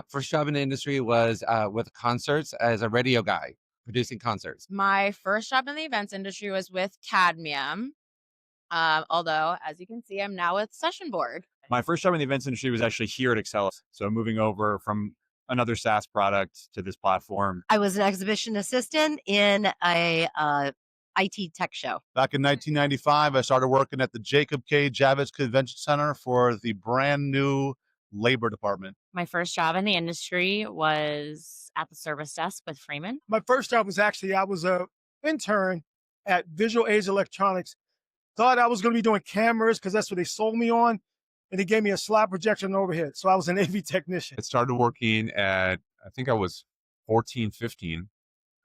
First job in the industry was with concerts as a radio guy, producing concerts. My first job in the events industry was with Cadmium. Although, as you can see, I'm now with Session Board. My first job in the events industry was actually here at Excel. So moving over from another SaaS product to this platform. I was an exhibition assistant in a IT tech show. Back in 1995, I started working at the Jacob K. Javits Convention Center for the brand new labor department. My first job in the industry was at the service desk with Freeman. My first job was actually, I was a intern at Visual Age Electronics. Thought I was going to be doing cameras because that's what they sold me on. And they gave me a slide projector and overhead. So I was an AV technician. I started working at, I think I was 14, 15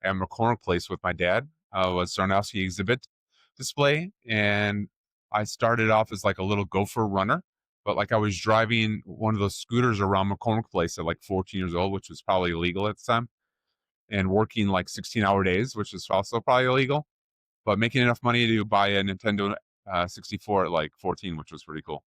at McCormick Place with my dad. Was Sarnowski exhibit display. And I started off as like a little gopher runner, but like I was driving one of those scooters around McCormick Place at like 14 years old, which was probably illegal at the time, and working like 16-hour days, which is also probably illegal, but making enough money to buy a Nintendo 64 at like 14, which was pretty cool.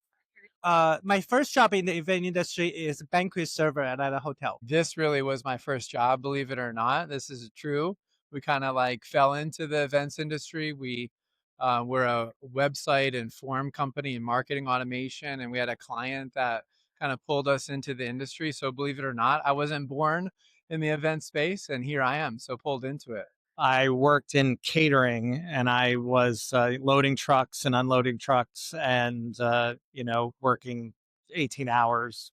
My first job in the event industry is banquet server at a hotel. This really was my first job, believe it or not. This is true. We kind of like fell into the events industry. We're a website and form company in marketing automation, and we had a client that kind of pulled us into the industry. So believe it or not, I wasn't born in the event space, and here I am, so pulled into it. I worked in catering, and I was loading trucks and unloading trucks and, working 18 hours.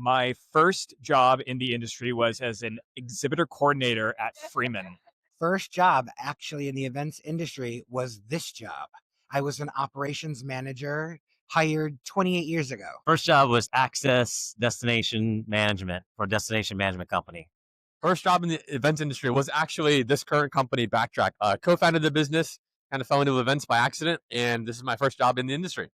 My first job in the industry was as an exhibitor coordinator at Freeman. First job actually in the events industry was this job. I was an operations manager hired 28 years ago. First job was access destination management for a destination management company. First job in the events industry was actually this current company, Backtrack. Co-founded the business, kind of fell into events by accident, and this is my first job in the industry.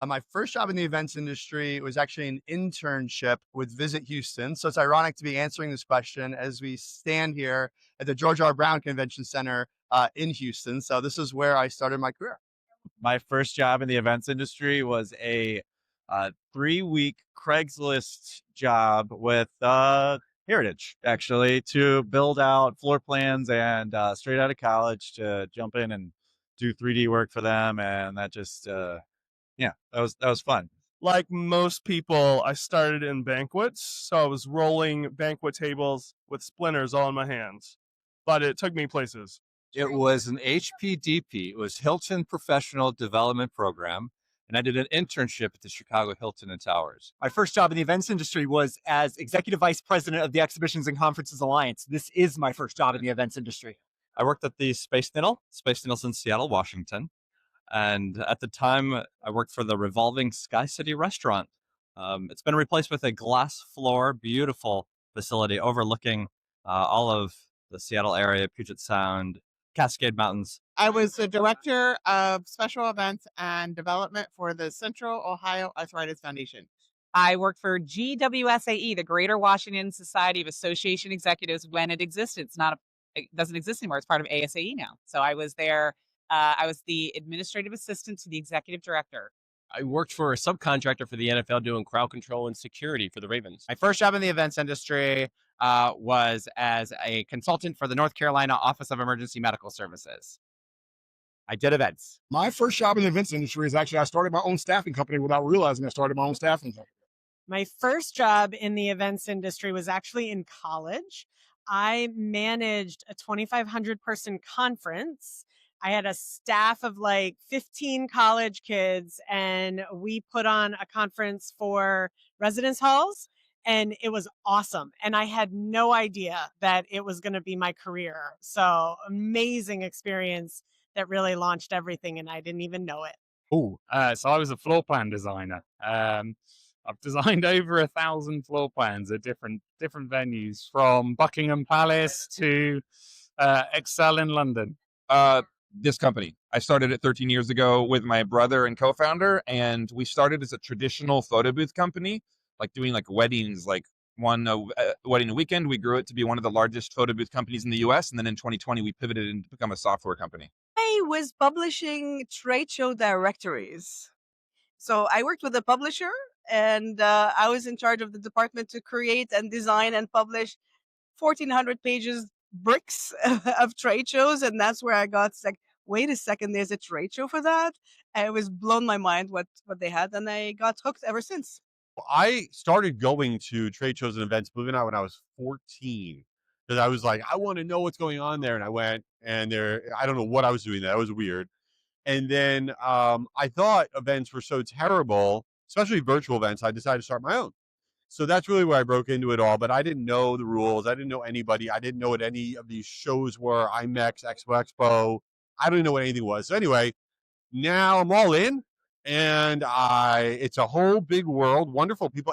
My first job in the events industry was actually an internship with Visit Houston. So it's ironic to be answering this question as we stand here at the George R. Brown Convention Center in Houston. So this is where I started my career. My first job in the events industry was a 3-week Craigslist job with Heritage, actually, to build out floor plans, and straight out of college to jump in and do 3D work for them. And that just, that was fun. Like most people, I started in banquets. So I was rolling banquet tables with splinters all in my hands, but it took me places. It was an HPDP. It was Hilton Professional Development Program. And I did an internship at the Chicago Hilton and Towers. My first job in the events industry was as Executive Vice President of the Exhibitions and Conferences Alliance. This is my first job in the events industry. I worked at the Space Needle. Space Needle's in Seattle, Washington. And at the time, I worked for the Revolving Sky City restaurant. It's been replaced with a glass floor, beautiful facility overlooking all of the Seattle area, Puget Sound, Cascade Mountains. I was the director of special events and development for the Central Ohio Arthritis Foundation. I worked for GWSAE, the Greater Washington Society of Association Executives, when it existed. It doesn't exist anymore. It's part of ASAE now. So I was there. I was the administrative assistant to the executive director. I worked for a subcontractor for the NFL doing crowd control and security for the Ravens. My first job in the events industry was as a consultant for the North Carolina Office of Emergency Medical Services. I did events. My first job in the events industry is actually I started my own staffing company without realizing I started my own staffing company. My first job in the events industry was actually in college. I managed a 2,500 person conference. I had a staff of like 15 college kids, and we put on a conference for residence halls, and it was awesome. And I had no idea that it was going to be my career. So amazing experience that really launched everything, and I didn't even know it. So I was a floor plan designer. I've designed over 1,000 floor plans at different venues, from Buckingham Palace to Excel in London. This company, I started it 13 years ago with my brother and co-founder, and we started as a traditional photo booth company, like doing like weddings, like one wedding a weekend. We grew it to be one of the largest photo booth companies in the US. And then in 2020, we pivoted and become a software company. I was publishing trade show directories. So I worked with a publisher and I was in charge of the department to create and design and publish 1,400 pages bricks of trade shows, and that's where I got like, wait a second, there's a trade show for that. And it was blown my mind what they had, and I got hooked ever since. I started going to trade shows and events, believe it or not, when I was 14. Because I was like, I want to know what's going on there. And I went, and I don't know what I was doing there. That was weird. And then I thought events were so terrible, especially virtual events, I decided to start my own. So that's really where I broke into it all. But I didn't know the rules. I didn't know anybody. I didn't know what any of these shows were, IMEX, Expo. I don't even know what anything was. So anyway, now I'm all in. And it's a whole big world, wonderful people.